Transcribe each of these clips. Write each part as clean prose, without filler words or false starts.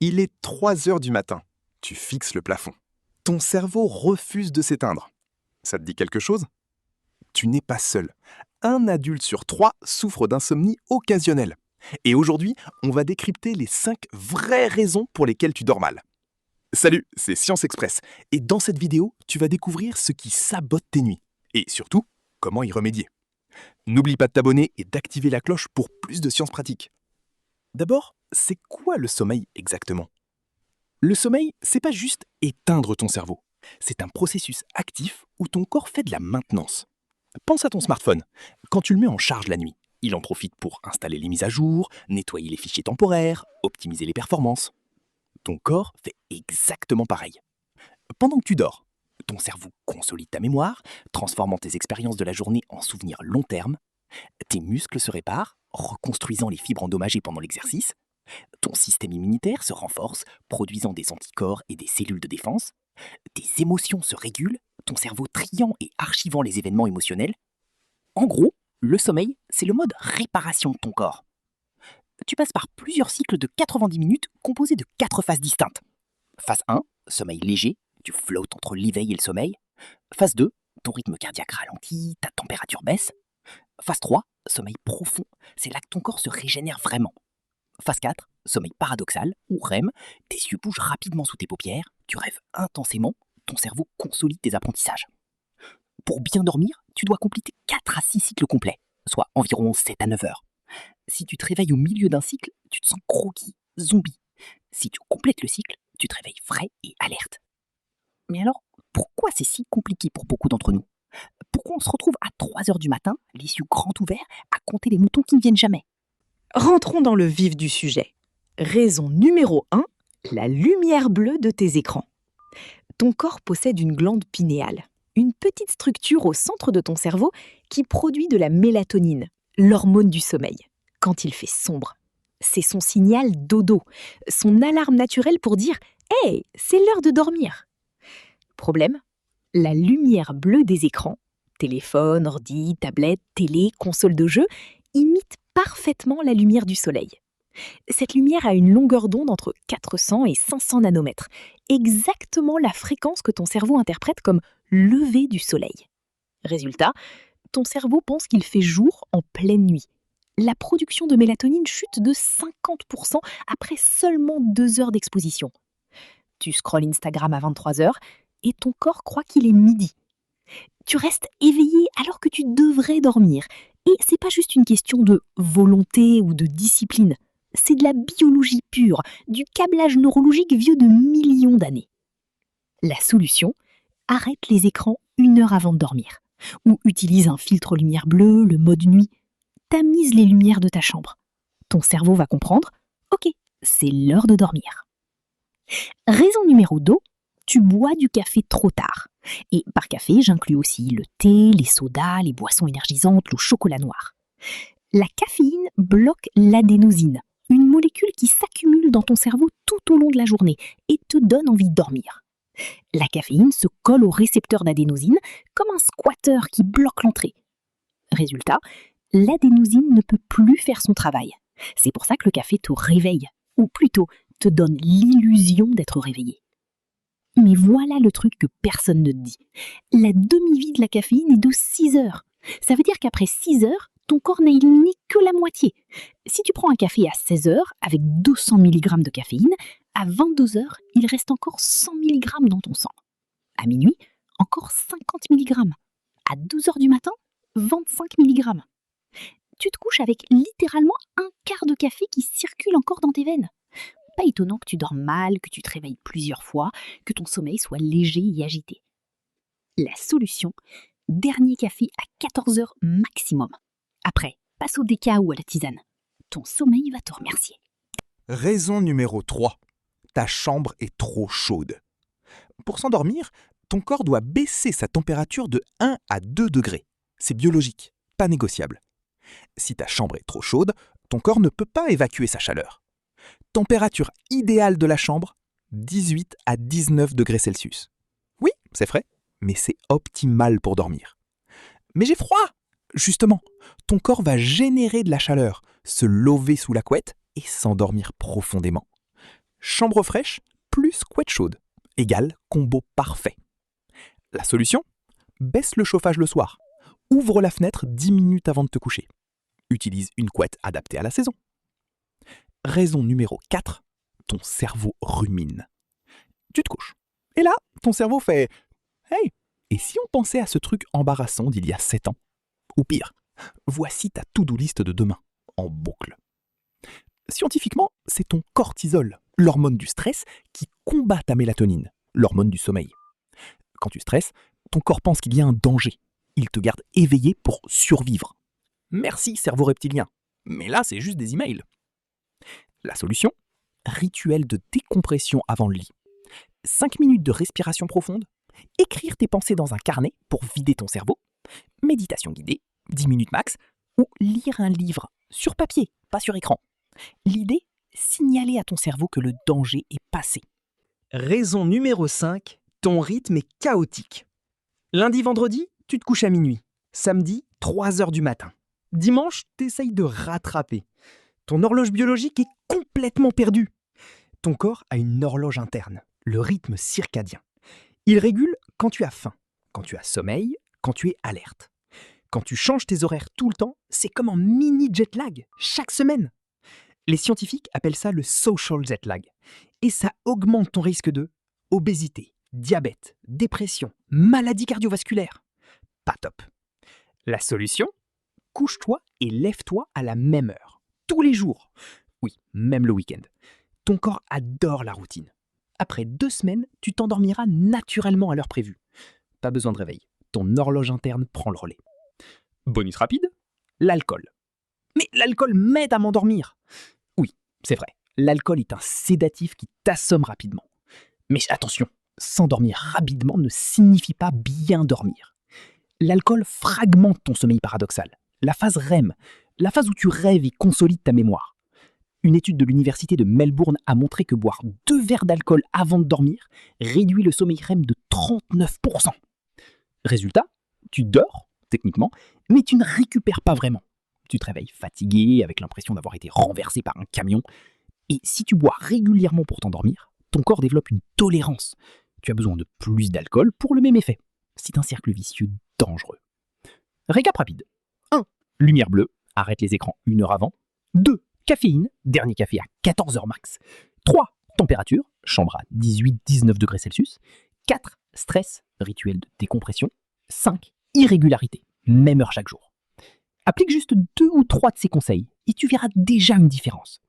Il est 3 heures du matin. Tu fixes le plafond. Ton cerveau refuse de s'éteindre. Ça te dit quelque chose? Tu n'es pas seul. Un adulte sur 3 souffre d'insomnie occasionnelle. Et aujourd'hui, on va décrypter les 5 vraies raisons pour lesquelles tu dors mal. Salut, c'est Science Express. Et dans cette vidéo, tu vas découvrir ce qui sabote tes nuits. Et surtout, comment y remédier. N'oublie pas de t'abonner et d'activer la cloche pour plus de sciences pratiques. D'abord, c'est quoi le sommeil exactement? Le sommeil, c'est pas juste éteindre ton cerveau. C'est un processus actif où ton corps fait de la maintenance. Pense à ton smartphone. Quand tu le mets en charge la nuit, il en profite pour installer les mises à jour, nettoyer les fichiers temporaires, optimiser les performances. Ton corps fait exactement pareil. Pendant que tu dors, ton cerveau consolide ta mémoire, transformant tes expériences de la journée en souvenirs long terme. Tes muscles se réparent, reconstruisant les fibres endommagées pendant l'exercice. Ton système immunitaire se renforce, produisant des anticorps et des cellules de défense. Tes émotions se régulent, ton cerveau triant et archivant les événements émotionnels. En gros, le sommeil, c'est le mode réparation de ton corps. Tu passes par plusieurs cycles de 90 minutes composés de 4 phases distinctes. Phase 1, sommeil léger, tu flottes entre l'éveil et le sommeil. Phase 2, ton rythme cardiaque ralentit, ta température baisse. Phase 3, sommeil profond, c'est là que ton corps se régénère vraiment. Phase 4, sommeil paradoxal, ou REM, tes yeux bougent rapidement sous tes paupières, tu rêves intensément, ton cerveau consolide tes apprentissages. Pour bien dormir, tu dois compléter 4 à 6 cycles complets, soit environ 7 à 9 heures. Si tu te réveilles au milieu d'un cycle, tu te sens groggy, zombie. Si tu complètes le cycle, tu te réveilles frais et alerte. Mais alors, pourquoi c'est si compliqué pour beaucoup d'entre nous? Pourquoi on se retrouve à 3 heures du matin, les yeux grands ouverts, à compter les moutons qui ne viennent jamais? Rentrons dans le vif du sujet. Raison numéro 1, la lumière bleue de tes écrans. Ton corps possède une glande pinéale, une petite structure au centre de ton cerveau qui produit de la mélatonine, l'hormone du sommeil, quand il fait sombre. C'est son signal dodo, son alarme naturelle pour dire « Hey, c'est l'heure de dormir !» Problème, la lumière bleue des écrans, téléphone, ordi, tablette, télé, console de jeu, imite parfaitement la lumière du soleil. Cette lumière a une longueur d'onde entre 400 et 500 nanomètres, exactement la fréquence que ton cerveau interprète comme lever du soleil. Résultat, ton cerveau pense qu'il fait jour en pleine nuit. La production de mélatonine chute de 50% après seulement 2 heures d'exposition. Tu scrolles Instagram à 23 heures et ton corps croit qu'il est midi. Tu restes éveillé alors que tu devrais dormir. Et c'est pas juste une question de volonté ou de discipline. C'est de la biologie pure, du câblage neurologique vieux de millions d'années. La solution, arrête les écrans 1 heure avant de dormir. Ou utilise un filtre lumière bleue, le mode nuit. Tamise les lumières de ta chambre. Ton cerveau va comprendre, ok, c'est l'heure de dormir. Raison numéro 2, tu bois du café trop tard. Et par café, j'inclus aussi le thé, les sodas, les boissons énergisantes, le chocolat noir. La caféine bloque l'adénosine, une molécule qui s'accumule dans ton cerveau tout au long de la journée et te donne envie de dormir. La caféine se colle au récepteur d'adénosine comme un squatter qui bloque l'entrée. Résultat, l'adénosine ne peut plus faire son travail. C'est pour ça que le café te réveille, ou plutôt te donne l'illusion d'être réveillé. Mais voilà le truc que personne ne te dit. La demi-vie de la caféine est de 6 heures. Ça veut dire qu'après 6 heures, ton corps n'a éliminé que la moitié. Si tu prends un café à 16 heures avec 200 mg de caféine, à 22 heures, il reste encore 100 mg dans ton sang. À minuit, encore 50 mg. À 2 heures du matin, 25 mg. Tu te couches avec littéralement un quart de café qui circule encore dans tes veines. Pas étonnant que tu dormes mal, que tu te réveilles plusieurs fois, que ton sommeil soit léger et agité. La solution, dernier café à 14 heures maximum. Après, passe au déca ou à la tisane. Ton sommeil va te remercier. Raison numéro 3. Ta chambre est trop chaude. Pour s'endormir, ton corps doit baisser sa température de 1 à 2 degrés. C'est biologique, pas négociable. Si ta chambre est trop chaude, ton corps ne peut pas évacuer sa chaleur. Température idéale de la chambre, 18 à 19 degrés Celsius. Oui, c'est frais, mais c'est optimal pour dormir. Mais j'ai froid! Justement, ton corps va générer de la chaleur, se lever sous la couette et s'endormir profondément. chambre fraîche plus couette chaude égale combo parfait. La solution? Baisse le chauffage le soir. Ouvre la fenêtre 10 minutes avant de te coucher. Utilise une couette adaptée à la saison. Raison numéro 4, ton cerveau rumine. Tu te couches. Et là, ton cerveau fait « Hey, et si on pensait à ce truc embarrassant d'il y a 7 ans ?» Ou pire, voici ta to-do list de demain, en boucle. Scientifiquement, c'est ton cortisol, l'hormone du stress, qui combat ta mélatonine, l'hormone du sommeil. Quand tu stresses, ton corps pense qu'il y a un danger. Il te garde éveillé pour survivre. Merci, cerveau reptilien. Mais là, c'est juste des emails. La solution? Rituel de décompression avant le lit. 5 minutes de respiration profonde, écrire tes pensées dans un carnet pour vider ton cerveau, méditation guidée, 10 minutes max, ou lire un livre sur papier, pas sur écran. L'idée? Signaler à ton cerveau que le danger est passé. Raison numéro 5, ton rythme est chaotique. Lundi, vendredi, tu te couches à minuit. Samedi, 3 heures du matin. Dimanche, t'essayes de rattraper. Ton horloge biologique est complètement perdue. Ton corps a une horloge interne, le rythme circadien. Il régule quand tu as faim, quand tu as sommeil, quand tu es alerte. Quand tu changes tes horaires tout le temps, c'est comme un mini jet lag, chaque semaine. Les scientifiques appellent ça le social jet lag. Et ça augmente ton risque de obésité, diabète, dépression, maladie cardiovasculaire. Pas top. La solution? Couche-toi et lève-toi à la même heure. Tous les jours. Oui, même le week-end. Ton corps adore la routine. Après 2 semaines, tu t'endormiras naturellement à l'heure prévue. Pas besoin de réveil. Ton horloge interne prend le relais. Bonus rapide, l'alcool. Mais l'alcool m'aide à m'endormir. Oui, c'est vrai. L'alcool est un sédatif qui t'assomme rapidement. Mais attention, s'endormir rapidement ne signifie pas bien dormir. L'alcool fragmente ton sommeil paradoxal. La phase REM, la phase où tu rêves et consolides ta mémoire. Une étude de l'université de Melbourne a montré que boire 2 verres d'alcool avant de dormir réduit le sommeil REM de 39%. Résultat, tu dors, techniquement, mais tu ne récupères pas vraiment. Tu te réveilles fatigué, avec l'impression d'avoir été renversé par un camion. Et si tu bois régulièrement pour t'endormir, ton corps développe une tolérance. Tu as besoin de plus d'alcool pour le même effet. C'est un cercle vicieux dangereux. Récap rapide. 1. Lumière bleue, arrête les écrans 1 heure avant. 2. Caféine, dernier café à 14 heures max. 3. Température, chambre à 18-19 degrés Celsius. 4. Stress, rituel de décompression. 5. Irrégularité, même heure chaque jour. Applique juste 2 ou 3 de ces conseils et tu verras déjà une différence.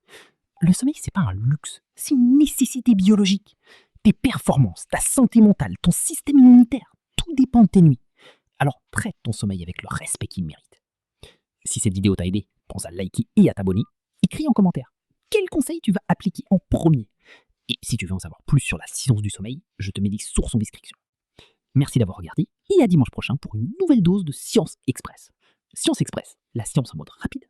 Le sommeil, c'est pas un luxe, c'est une nécessité biologique. Tes performances, ta santé mentale, ton système immunitaire, tout dépend de tes nuits. Alors traite ton sommeil avec le respect qu'il mérite. Si cette vidéo t'a aidé, pense à liker et à t'abonner. Écris en commentaire quel conseil tu vas appliquer en premier. Et si tu veux en savoir plus sur la science du sommeil, je te mets des sources en description. Merci d'avoir regardé et à dimanche prochain pour une nouvelle dose de Science Express. Science Express, la science en mode rapide